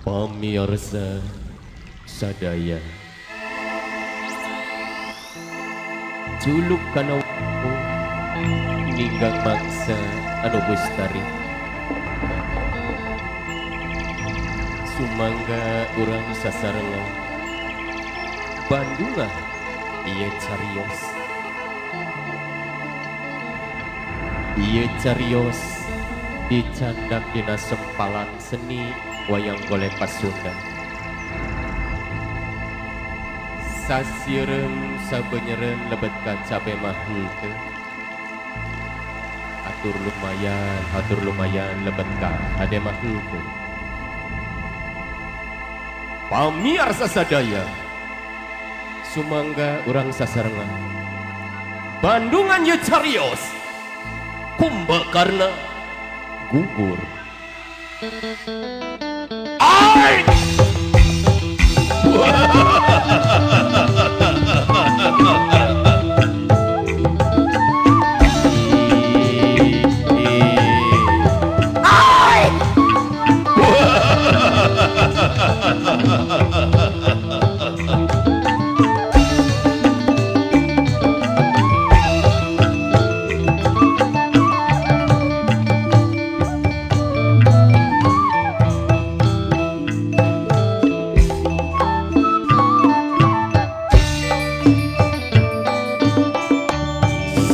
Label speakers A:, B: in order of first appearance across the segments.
A: Pamirsa sadaya, juluk kana wau ninggang mangsa anu bustari, sumangga urang sasarenga Bandungan ieu carios, dicandak dina sempalan seni wayang golek Pasunda. Sasiereun sabenyeureun lebet kaca mah henteu, atur lumayan lebet ka ade mah henteu. Pamirsa sadaya, sumangga urang sasarenga Bandungan ye carios, kumbakarna gugur. Ai!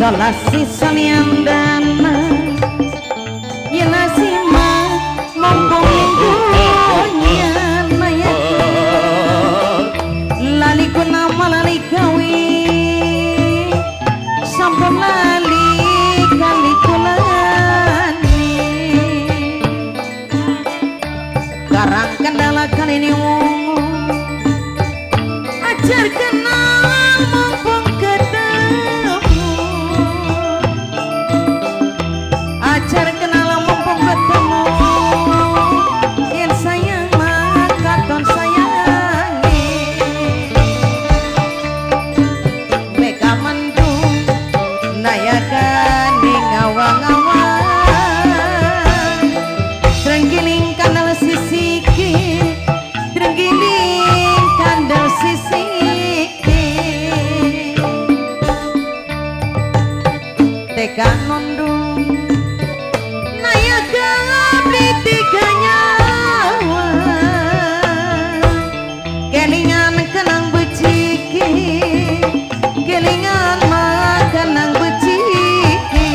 B: Salasi saliandana Yelasima mumpung minggunya maya lali kunama lali kawi sampun lali kali kulani karang kendala kali ini wongo ajar kenal mumpung ketemu ajar kenal mumpung ketemu yang sayang maka ton sayangi meka mendung nayakan di ngawang-ngawang terenggiling kandal sisiki terenggiling kandal sisiki teka nondung tiga nyawa kelingan kenang beciki kelingan makanang beciki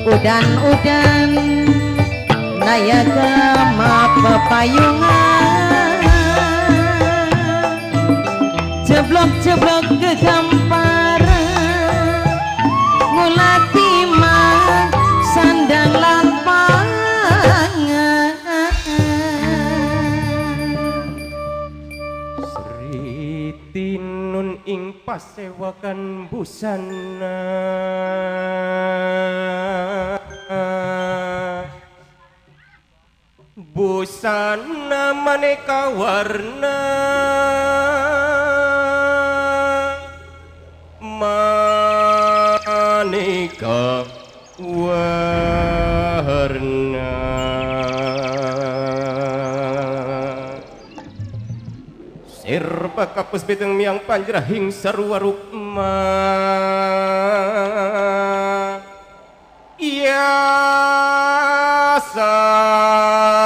B: udan-udan nayaga ma pepayungan jeblok-jeblok ke gamparan ngulati sandang lampangan
A: Sri tinun ing pasewakan busana busana maneka warna maneka warna sirpa kapus biteng miang panjrahing sarua rukma ya sarua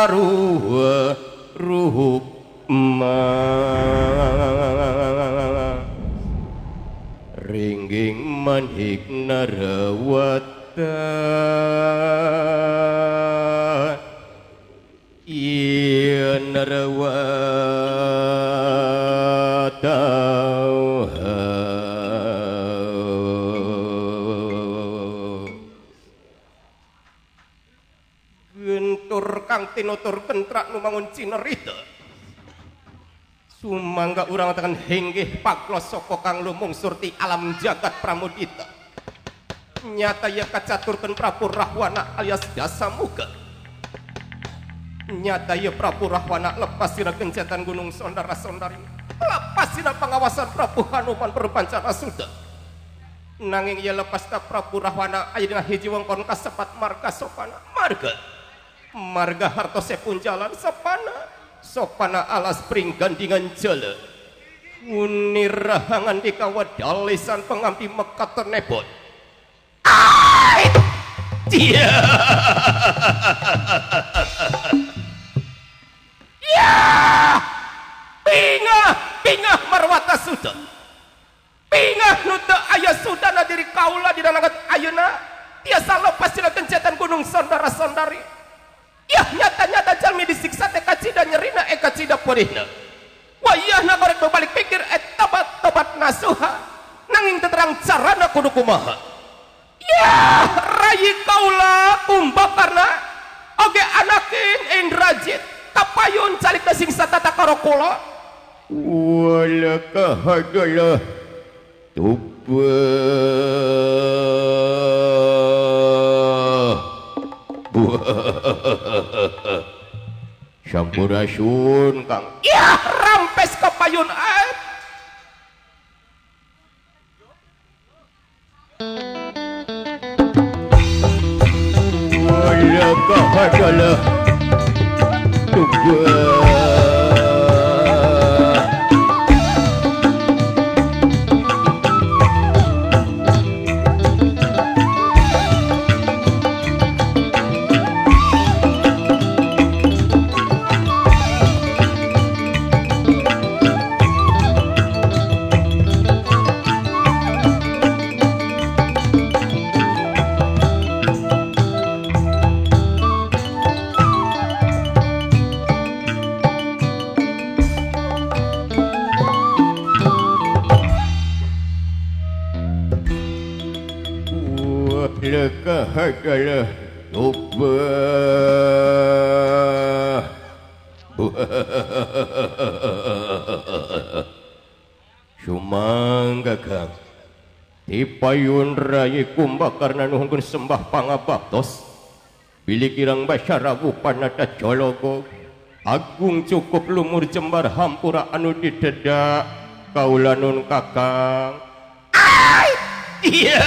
A: rukma ringging manhik narawat iya narawata gentur kang tinutur kentrak numangun cinerita sumangga urang tekan hinggih paklos soko kang lumung surti alam jagat pramudita nyata ya kacaturkan Prabu Rahwana alias Dasa Muga nyata ya Prabu Rahwana lepas sira gencatan gunung sondara-sondari lepas sira pengawasan Prabu Hanuman berpancana sudah nanging ia lepas tak Prabu Rahwana aya dengan hiji wongkon kasepat marga sopana marga marga hartosipun jalan sopana alas pringgandingan jala unirahangan dikawat dalisan pengampi mekaten nebot ait dia ya pingah marwata sudah pingah nuta ayah sudana diri kaula di dalam ayeuna tiasa lepas dina kencetan gunung saudara-saudari ya nyata-nyata jalmi disiksa teh kacida nyerina kacida perihna wayahna gorek berbalik pikir tobat nasuha nanging terang carana kudu kumaha ya rayi kaula kumbakarna oge anakin Indrajit kapayun calik singsa tata karo kula wala kahadalah Sampurasun Kang ya rampes kapayun wala kahadalah adalah sumangga Kang tipayun rayi kumbakarna nuhun sembah pangabaktos bilih kirang basyara bupanata cologo agung cukup lumur jembar hampura anu dideda kaula nun Kakang iya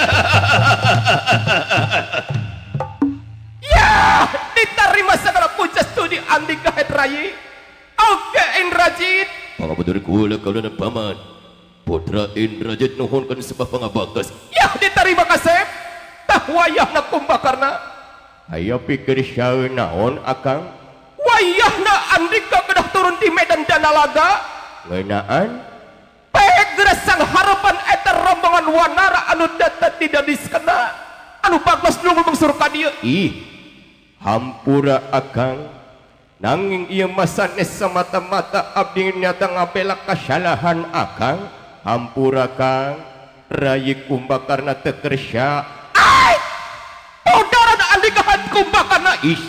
A: ya diterima segala puja studi andi gahet rayi oke Indrajit pangabedur kula kaulana paman putra Indrajit nuhunkeun sembah pangabagas ya diterima kasep tah wayahna kumbakarna aya pikir saeun naon Akang wayahna andika kedah turun di medan Danalaga ngeunaan pegeresang harapan eta rombongan wanara anu datang tidak diskena anu bagus nunggu mengsur ka dieu ih hampura Akang nanging ieu masanes semata-mata abdi nyata ngabela kasalahan Akang hampura Kang rayi kumbakarna teu kersa ai udara andi kahan kumbakarna ih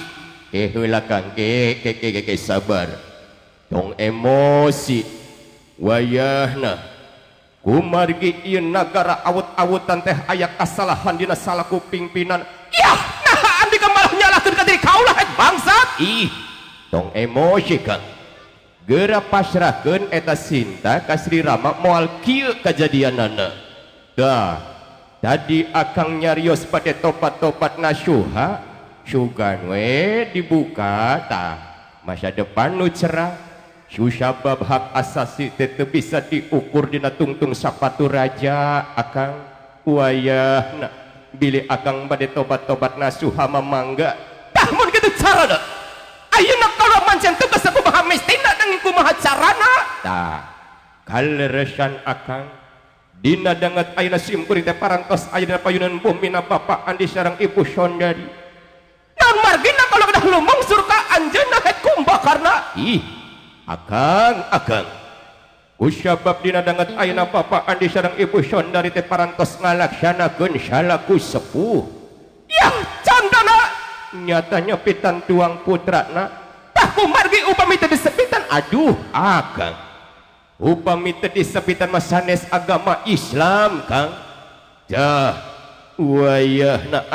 A: heula Kang ke sabar tong emosi wayahna kumargi ieu nagara awut-awutan teh aya kasalahan dina salaku pimpinan yah nah andi malah nyalahkeun ka diri kaula bangsat ih tong emosi Kang geura pasrahkeun eta Sinta ka Sri Rama moal kieu kajadianana dah tadi Akang nyarios pade topat-topat nasuha sugan we dibuka tah masa depan nu cerah susabab hak asasi tetep bisa diukur dina tungtung sapatu raja Akang wayahna bilih Akang bade tobat-tobat nasuha mamangga tah mun kitu carana ayeuna kalau mancen tugas kumaha mestina nanging kumaha carana tah kaleresan Akang dina danget ayeuna simkuring teh parantos ayeuna payunan bumina Bapak Andi sareng Ibu Sondari naon margina kalau kedah lumung surka anjeunna het kumbakarna ih Akang usabab dina danget ayeuna Bapak Andi sareng Ibu Sondari teh parantos ngalaksanakeun salaku sepuh yah candana nyatanya pitan tuang putrana tah kumargi upami teu disepitan aduh Akang upami teu disepitan masanes agama Islam Kang dah wayahna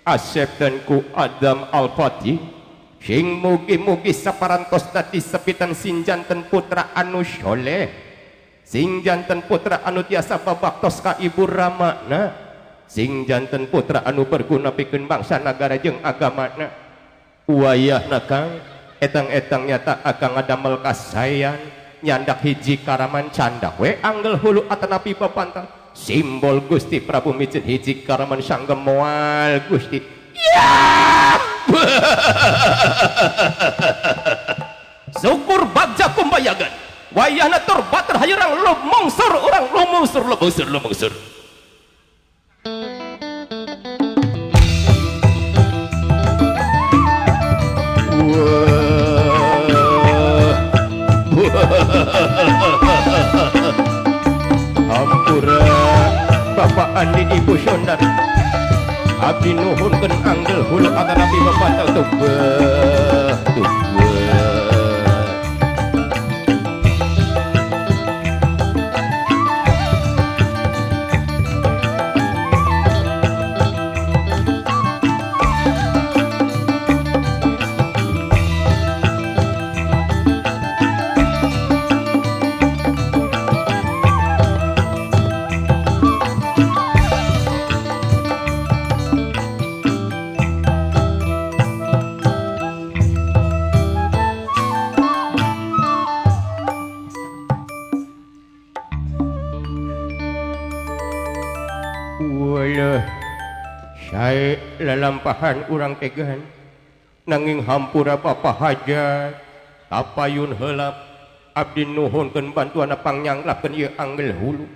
A: Asep dan ku Adam Al-Fatih sing mugi-mugi saparantosna disepitan sing janten putra anu soleh sing janten putra anu tiasa babaktos ka ibu ramana sing janten putra anu berguna pikeun bangsa nagara jeung agamana wayahna Kang etang-etang nyata akan ngadamel kasayan nyandak hiji karaman candak we anggel hulu atanapi papantang simbol Gusti Prabu micin hiji karaman sanggem moal Gusti ya syukur bagja kumbayagan wayahna turbater hayurang lumungsur orang lumungsur Hampura Bapak Andi Ibu Sondar abdi nuhunkeun anggel hulu atanapi papantang tubeh walah saya lalampahan urang tegan nanging hampura papa hajat tapayun helap abdi nuhunkeun bantuan pangnyanglapkeun ieu anggel hulu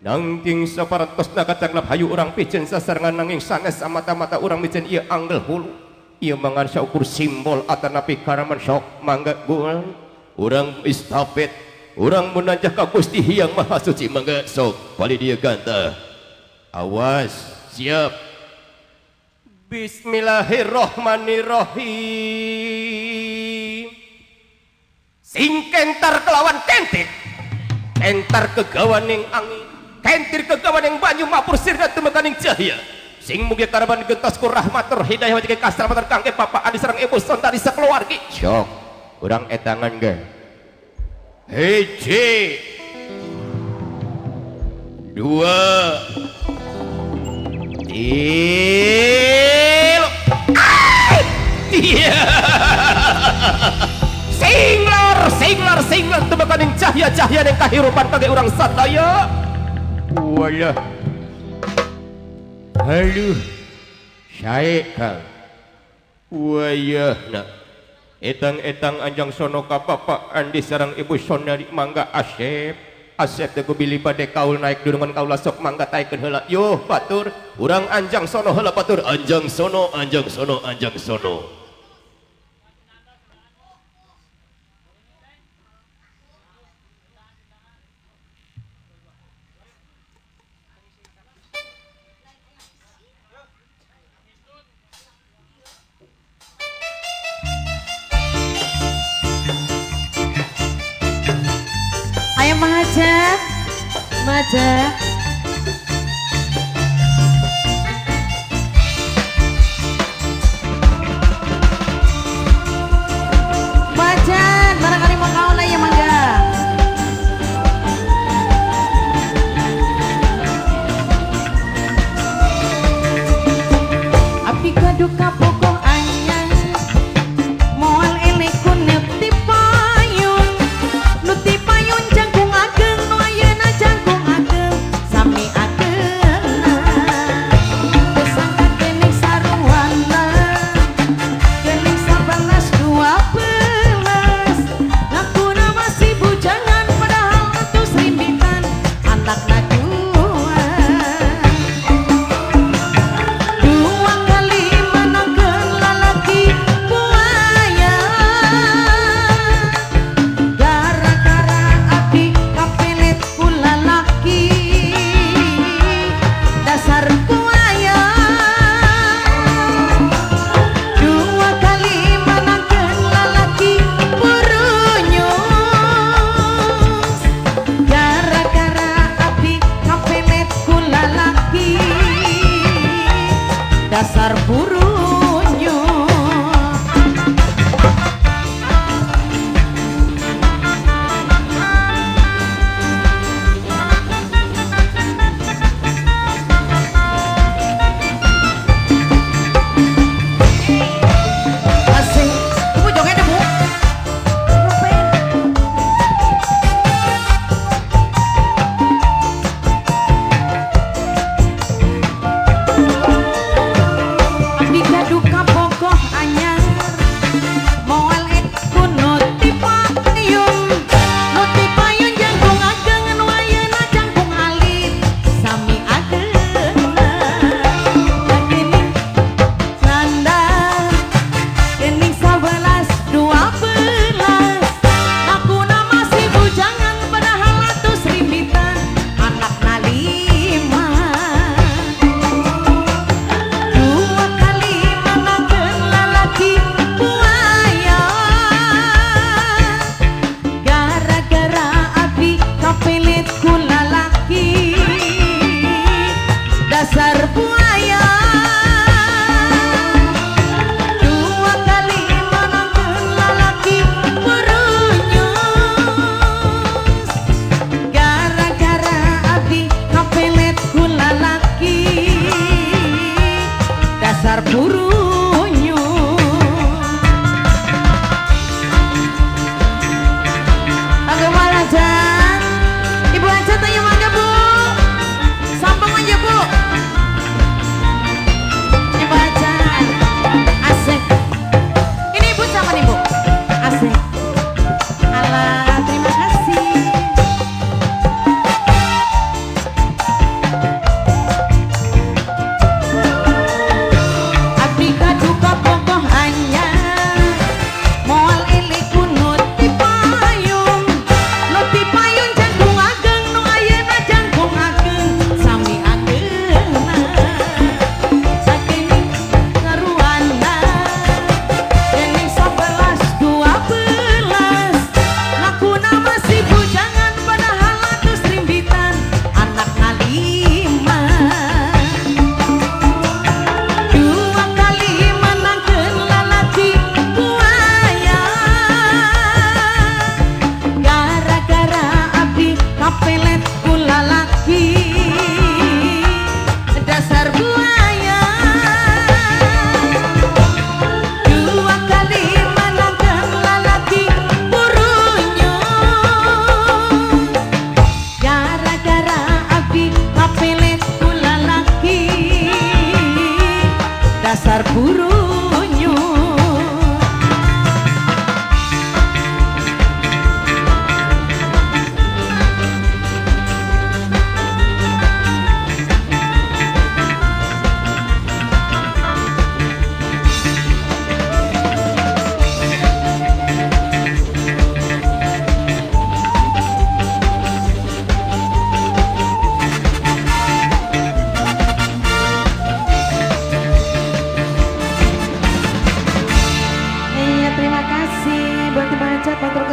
A: nanging saparantos nakacanglap hayu urang piceun sasarengan nanging sanes mata-mata urang miceun ieu anggel hulu ieu mangan saukur simbol atanapi karaman sok mangga gual urang istafet urang munajah ka Gusti Hyang Maha Suci mangga sok bali dieu gantah. Awas, siap. Bismillahirrahmanirrahim. Sing kentar kelawan kentir, kentar kegawaning angin, kentir kegawaning banyu mapur sirna tumekaning cahya. Sing mugi karaban gentos ku rahmatur hidayah wajib kasramatur kangge Papa Adi sareng Ibu Sondari sakeluargi. Sok, urang etangan ge. Hiji, dua, tilu, iya, singlar tumekaning cahya-cahya yang kahirupan kage urang sadaya. Walah, haluh, sae Kang, wayahna, etang-etang anjang sono ka Bapak Andi sareng Ibu Sondari mangga Asep teu bilih bade kaul naik durungan kaula sok mangga taikeun heula. Yuh batur, urang anjang sono heula batur. Anjang sono.
B: Ayo Maja. Majan, barangkali mau kau lah ya mangga. Api kaduka pokok anyang, moal elekun nepti payun, nuti payun jangkung ageng, no ayeuna jangkung ageng,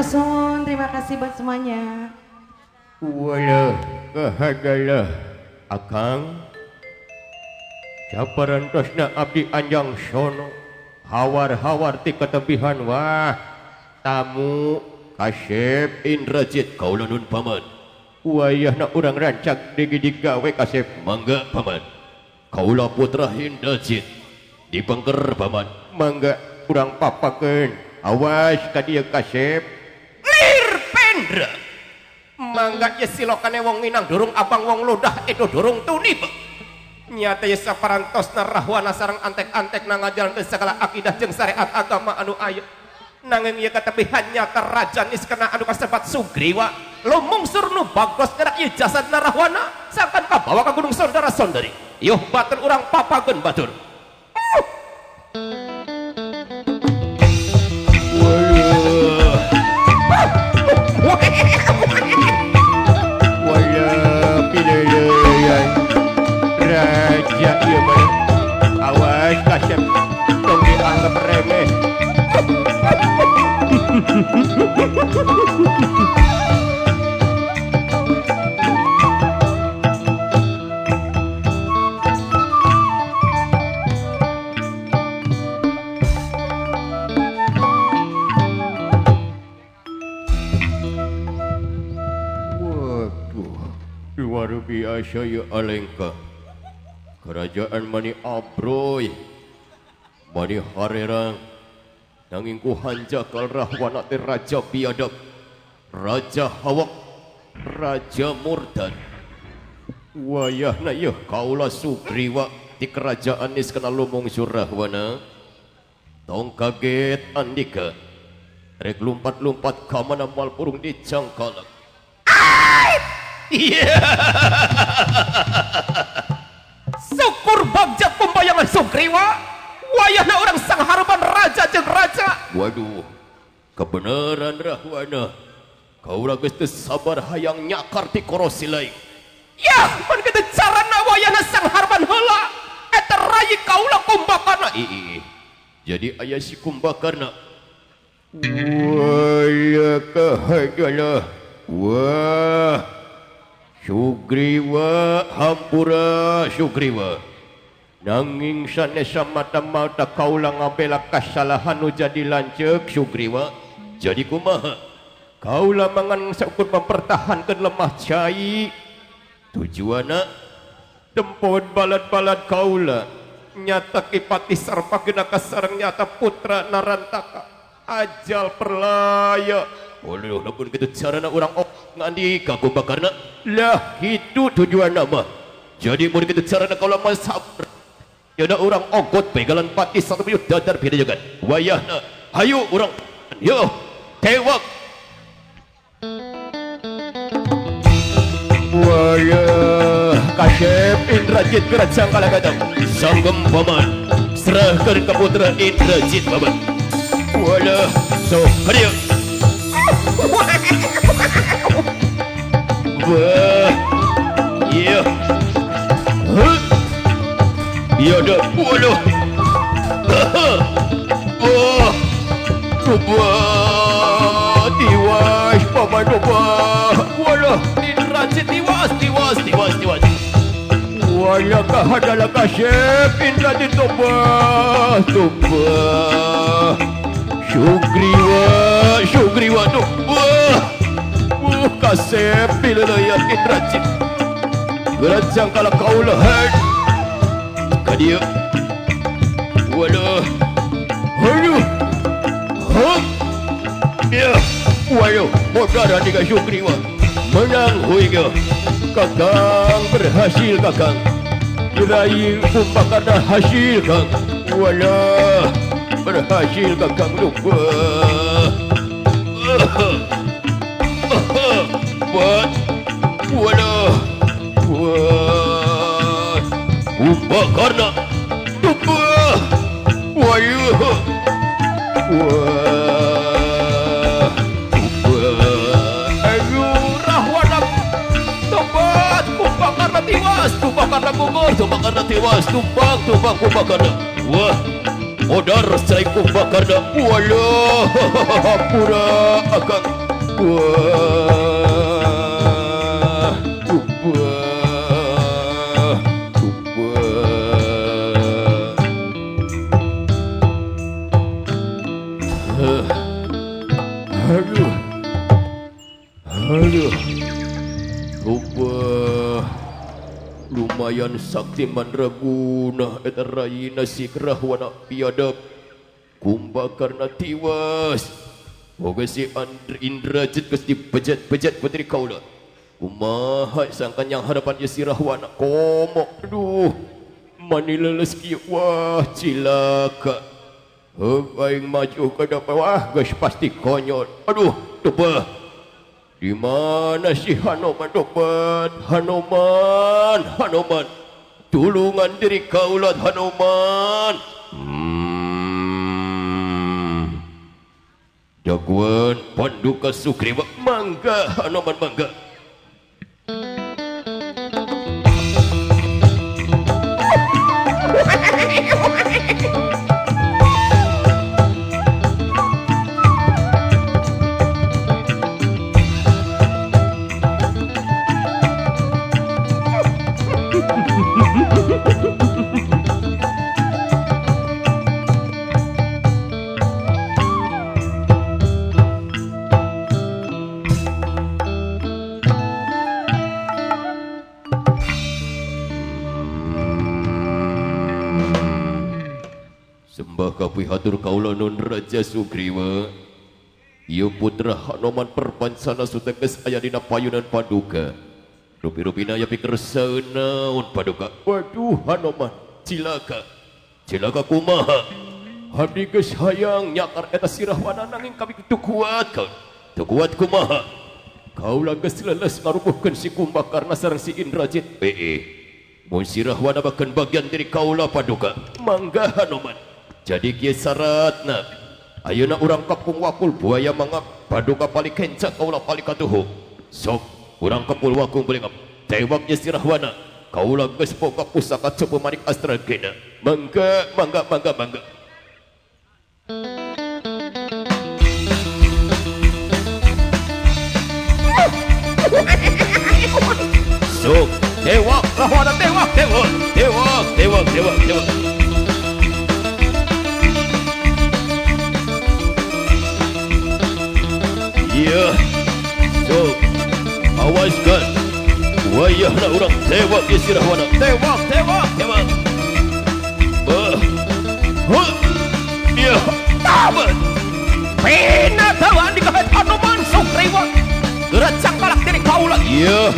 B: Sun, terima kasih buat semuanya.
A: Wala kahadalah akang saparantosna abdi anjang sono hawar-hawar ti ketepihan wah tamu Kasep Indrajit kaula nun paman wayahna urang rancak digawe Kasep mangga paman kaula putra Indrajit dipengker paman mangga urang papakeun awas ka dieu Kasep lir pendra mangga ye silokane wong minang durung abang wong ludah itu durung tunib nyata ye saparantosna rahwana sareng antek-antek na ngajalankeun segala akidah jeung syariat agama anu aya nanging ieu katepihan nyata raja niskana anu kasebat Sugriwa lumungsur nu bagos ngerak ieu jasadna rahwana sakan kabawa ka gunung saudara-saudari yuh batur urang papageun batur raja iya mana awas Kasep tong dianggap remeh waduh luar biasa ya Alengka kerajaan mani abroy mani harerang nanging ku hanjakal rahwana ti raja biadab raja hawak raja murtad wayahna yeuh kaula Sugriwa ti kerajaan niskana lumungsur rahwana tong kaget andika rek lumpat-lumpat ka mana mal burung dicangkalak iya syukur bagjat pembayangan Sugriwa wayahna orang sang harupan raja jeung raja waduh kebenaran rahwana kaula geus teu sabar hayang nyakar ti korosi lain yah mun kitu carana wayahna sang harupan heula eta rayi kaula kumbakarna jadi aya si kumbakarna waya kahagalah wah Sugriwa hampura Sugriwa nanging sanesa mata-mata kaula ngabela kasalahan nu jadi lanceuk Sugriwa jadi kumaha kaula mangan sakur mempertahankeun lemah cai tujuanna tempon balad-balad kaula nyata kipati sarpageuna kasareng nyata putra Narantaka ajal perlaya waduh lamun kitu carana urang ngandika kumbakarna lah itu tujuan nama jadi mun kitu carana kaula mah sabar yana urang ogot pegalan pati satu minut dadar beda jagat wayahna hayu urang yo tewak wayah Kasep Indrajit kerajaan kalagatam sanggem paman serahkeun ka putra Indrajit paman walah so hadieu wah iya iya dah waduh wah coba tiwas paman coba waduh Indrajit tiwas wala kahadalah Kasep Indrajit coba Sugriwa coba Kasep pilalayan Indrajit gerajang kala kaulahan kadia waduh aduh hop ya waduh modara tiga Sugriwa menang huiga kakang berhasil kakang diraih kumbakarna hasil kang walah berhasil kakang lupa buat wadah buat kumbakarna lupa wayuh wah ayu rahwana tobat kumbakarna tiwas kumbakarna gugur kumbakarna tiwas tumpang kumbakarna wah Bodar saya kumbakarna walah pura akan wah ubah aduh ubah lumayan sakti mandraguna eta rayina si Rahwana piadap kumbakarna tiwas boga si Indrajit geus dibejat-bejat putri kaula kumaha sangkan yang harapan si Rahwana komo aduh manileles kieu wah cilaka aing maju ka depan wah geus pasti konyol aduh tebah di mana si Hanoman dopat Hanoman tulungan diri kaulah Hanoman jagoan Panduka Sugriwa mangga Hanoman mangga sembah kapihatur kaula nun Raja Sugriwa ieu putra Hanoman perpancana suteges aya dina payunan Paduka rupi-rupina aya pikersaeun naon Paduka waduh Hanoman cilaka kumaha abdi geus hayang nyakar eta si Rahwana nanging kami teu kuat kumaha kaula geus leles ngarupuhkeun si Kumbakarna sareng si Indrajit mun si Rahwana bakeun bagian diri kaula Paduka mangga Hanoman jadi kieu syaratna ayeuna urang kapung wakul buaya mangap Paduka pali kencak kaula pali katuhu sok urang kapul wakul belengap tewak si Rahwana kaula geus boga pusaka cepu manik astragena mangga sok tewak Rahwana tewak iya sok awaskan wayahna urang tewak ya si Rahwana tewak iya tamat pina tawan di kahit Hanoman Sugriwa gerak cangkalak diri kaula iya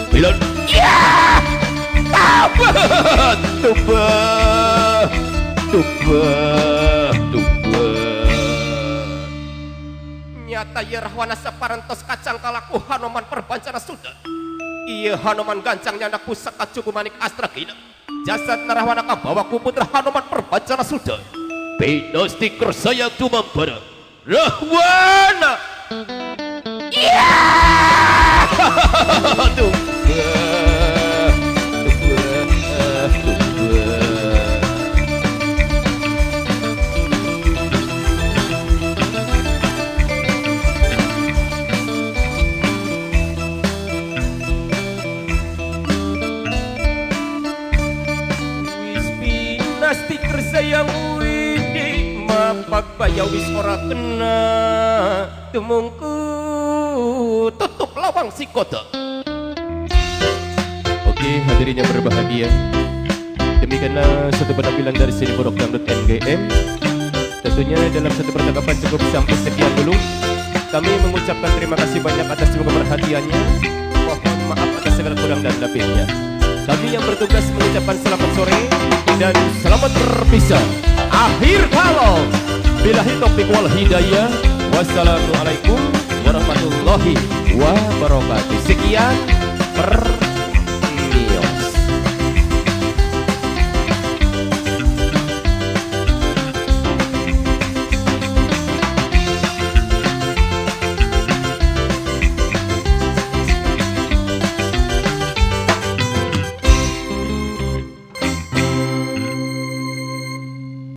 A: bilang iya tamat tubah nyata ya Rahwana saparantos kacang kalaku Hanoman perbancana sudah iya Hanoman gancang nyanda pusaka cukup manik astragina jasad Rahwana kabawa ku putra Hanoman perbancana sudah pedasti kersaya tumampara Rahwana iya sayang widi mapak bayawis ora kena temungku tutup lawang si kota. Oke hadirin yang berbahagia, demikianlah satu penampilan dari sini Borok Dangdut NGM. Tentunya dalam satu percakapan cukup sampai sekian dulu. Kami mengucapkan terima kasih banyak atas semua perhatiannya. Mohon maaf atas segala kurang dan lebihnya. Kami yang bertugas mengucapkan selamat sore dan selamat berpisah. Akhir kalau billahi taufiq wal hidayah. Wassalamualaikum warahmatullahi wabarakatuh. Sekian